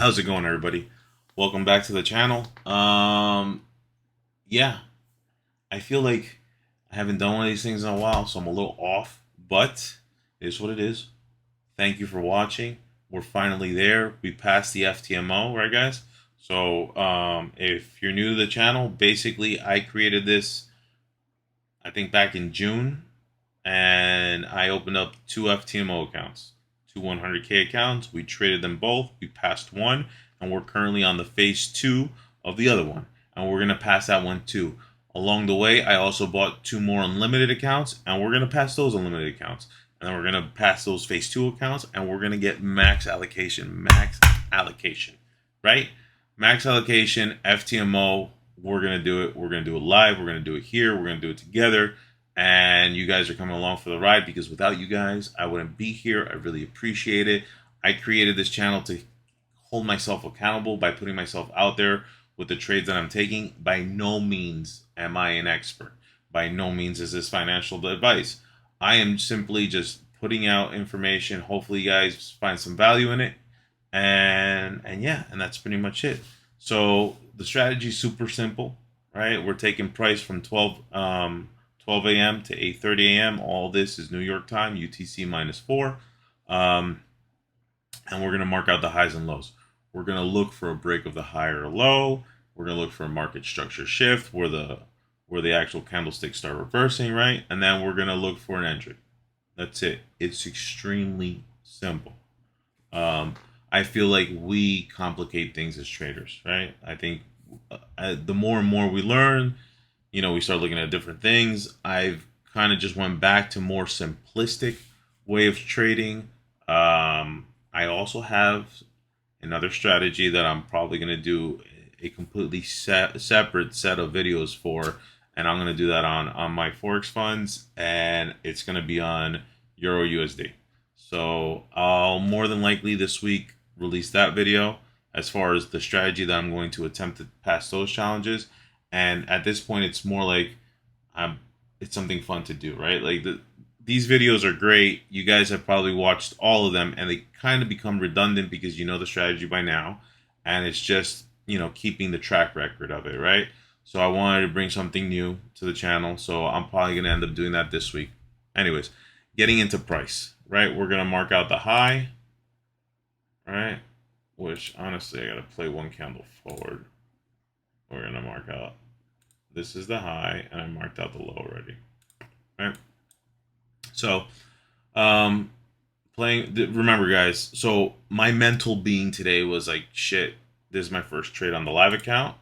How's it going, everybody? Welcome back to the channel. Yeah, I feel like I haven't done one of these things in a while, so I'm a little off, but it is what it is. Thank you for watching. We're finally there. We passed the FTMO, right, guys? So, if you're new to the channel, basically, I created this, I think, back in June, and I opened up two FTMO accounts, two 100K accounts. We traded them both. We passed one, and we're currently on the phase two of the other one, and we're gonna pass that one too. Along the way, I also bought two more unlimited accounts, and we're gonna pass those unlimited accounts, and then we're gonna pass those phase two accounts, and we're gonna get max allocation, right? Max allocation, FTMO. We're gonna do it. We're gonna do it live. We're gonna do it here. We're gonna do it together, and you guys are coming along for the ride because without you guys, I wouldn't be here. I really appreciate it. I created this channel to hold myself accountable by putting myself out there with the trades that I'm taking. By no means am I an expert. By no means is this financial advice. I am simply just putting out information. Hopefully, you guys find some value in it, and yeah, and that's pretty much it. So the strategy is super simple, right? We're taking price from 12 a.m. to 8:30 a.m. All this is New York time, UTC -4. And we're going to mark out the highs and lows. We're going to look for a break of the high or low. We're going to look for a market structure shift where the actual candlesticks start reversing, right? And then we're going to look for an entry. That's it. It's extremely simple. I feel like we complicate things as traders, right? I think the more and more we learn, we start looking at different things. I've kind of just went back to more simplistic way of trading. I also have another strategy that I'm probably going to do a completely separate set of videos for, and I'm going to do that on my Forex funds, and it's going to be on Euro USD. So I'll more than likely this week release that video as far as the strategy that I'm going to attempt to pass those challenges. And at this point, it's more like it's something fun to do, right? Like these videos are great. You guys have probably watched all of them, and they kind of become redundant because you know the strategy by now, and it's just keeping the track record of it, right? So I wanted to bring something new to the channel, so I'm probably gonna end up doing that this week. Anyways, getting into price, right? We're gonna mark out the high, right? Which honestly, I gotta play one candle forward. We're gonna mark out. This is the high, and I marked out the low already, right? So, remember, guys. So my mental being today was like, shit. This is my first trade on the live account.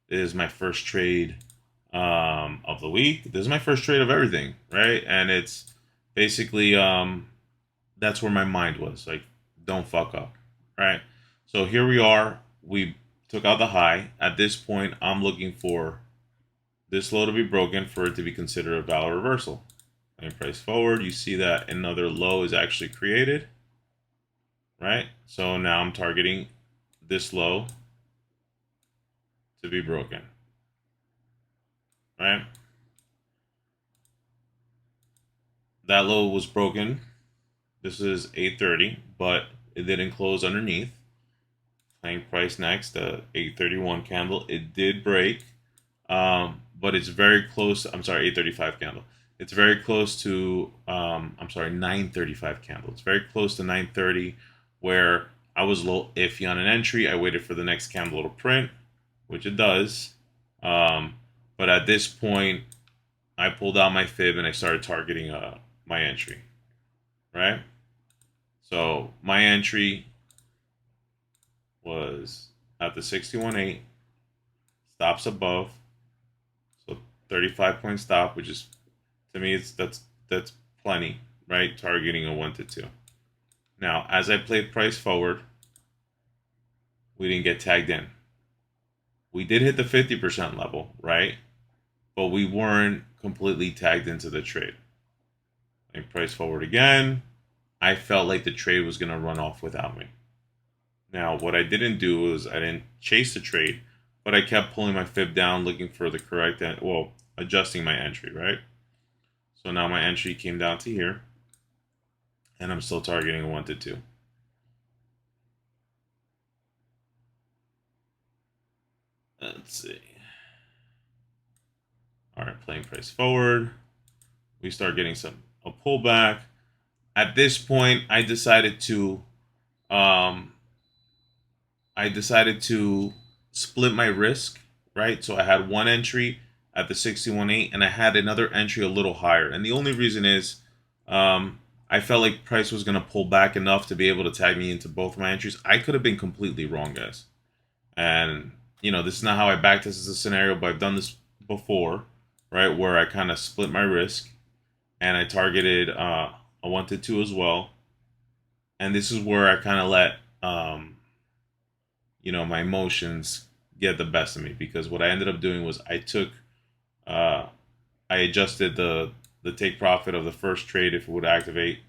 This is my first trade of the week. This is my first trade of everything, right? And it's basically that's where my mind was like, don't fuck up, right? So here we are. We took out the high. At this point, I'm looking for this low to be broken for it to be considered a valid reversal. And price forward, you see that another low is actually created, right? So now I'm targeting this low to be broken, right? That low was broken. This is 8:30, but it didn't close underneath. Playing price next, the 8:31 candle. It did break, but it's very close. I'm sorry, 8:35 candle. It's very close to, 9:35 candle. It's very close to 9:30, where I was a little iffy on an entry. I waited for the next candle to print, which it does. But at this point, I pulled out my fib and I started targeting my entry, right? So my entry was at the 61.8, stops above, so 35-point stop, which is, to me, that's plenty, right? Targeting a 1 to 2. Now, as I played price forward, we didn't get tagged in. We did hit the 50% level, right? But we weren't completely tagged into the trade. And price forward again, I felt like the trade was going to run off without me. Now, what I didn't do was I didn't chase the trade, but I kept pulling my fib down, looking for the correct, adjusting my entry, right? So now my entry came down to here, and I'm still targeting a 1 to 2. Let's see. All right, playing price forward. We start getting a pullback. At this point, um, I decided to split my risk, right? So I had one entry at the 61.8 and I had another entry a little higher. And the only reason is I felt like price was going to pull back enough to be able to tag me into both my entries. I could have been completely wrong, guys. And, this is not how I back this as a scenario, but I've done this before, right? Where I kind of split my risk and I targeted a 1 to 2 as well. And this is where I kind of let my emotions get the best of me, because what I ended up doing was I adjusted the take profit of the first trade, if it would activate,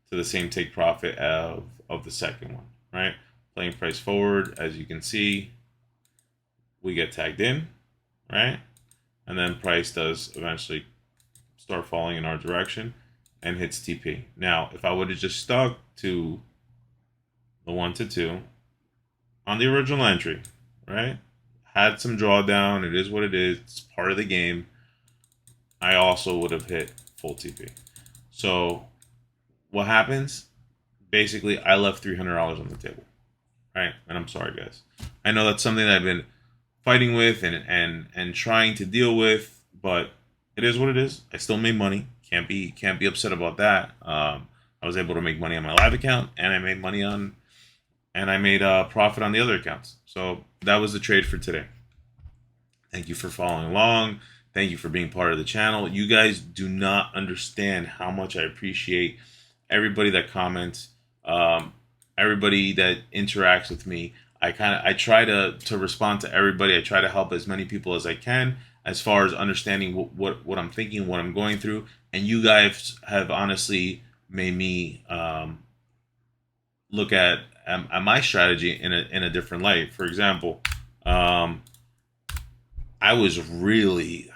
to the same take profit of the second one, right? Playing price forward, as you can see, we get tagged in, right? And then price does eventually start falling in our direction and hits TP. Now, if I would have just stuck to the 1 to 2 on the original entry, right? Had some drawdown. It is what it is. It's part of the game. I also would have hit full TP. So what happens? Basically, I left $300 on the table, right? And I'm sorry, guys. I know that's something that I've been fighting with and trying to deal with, but it is what it is. I still made money. Can't be upset about that. I was able to make money on my live account, and I made a profit on the other accounts. So that was the trade for today. Thank you for following along. Thank you for being part of the channel. You guys do not understand how much I appreciate everybody that comments, everybody that interacts with me. I try to respond to everybody. I try to help as many people as I can as far as understanding what I'm thinking, what I'm going through. And you guys have honestly made me look at my strategy in a different light. For example, I was really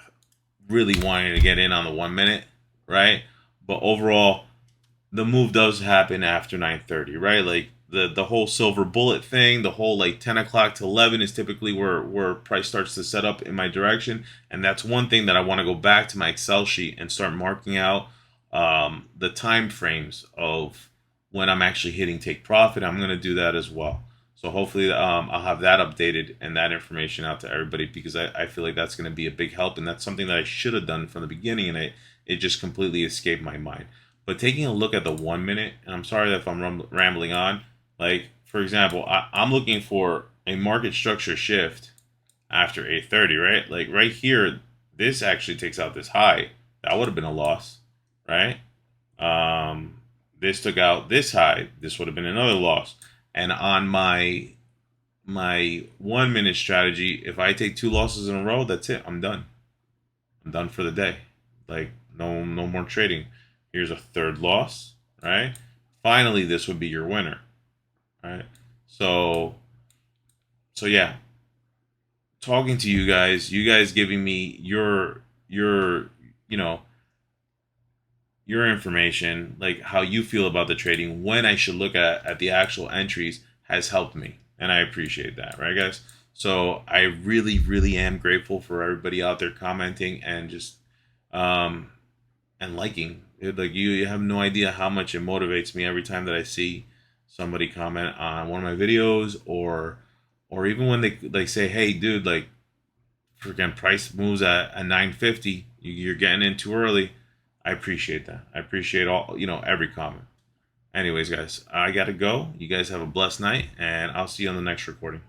wanting to get in on the 1 minute, right? But overall, the move does happen after 9:30, right? Like the whole silver bullet thing, the whole like 10 o'clock to 11 is typically where price starts to set up in my direction. And that's one thing that I want to go back to my Excel sheet and start marking out the time frames of when I'm actually hitting take profit. I'm going to do that as well. So hopefully I'll have that updated and that information out to everybody, because I feel like that's going to be a big help. And that's something that I should have done from the beginning, and it just completely escaped my mind. But taking a look at the 1 minute, and I'm sorry if I'm rambling on, like, for example, I'm looking for a market structure shift after 8:30, right? Like right here, this actually takes out this high. That would have been a loss, right? This took out this high. This would have been another loss. And on my 1 minute strategy, if I take 2 losses in a row, that's it. I'm done. I'm done for the day. Like no more trading. Here's a third loss, right? Finally, this would be your winner, right? So yeah, talking to you guys giving me your your information, like how you feel about the trading, when I should look at the actual entries, has helped me, and I appreciate that, right, guys? So I really am grateful for everybody out there commenting and just and liking. Like you have no idea how much it motivates me every time that I see somebody comment on one of my videos, or even when they like say, hey dude, like freaking price moves at 950, you're getting in too early. I appreciate that. I appreciate all, every comment. Anyways, guys, I gotta go. You guys have a blessed night, and I'll see you on the next recording.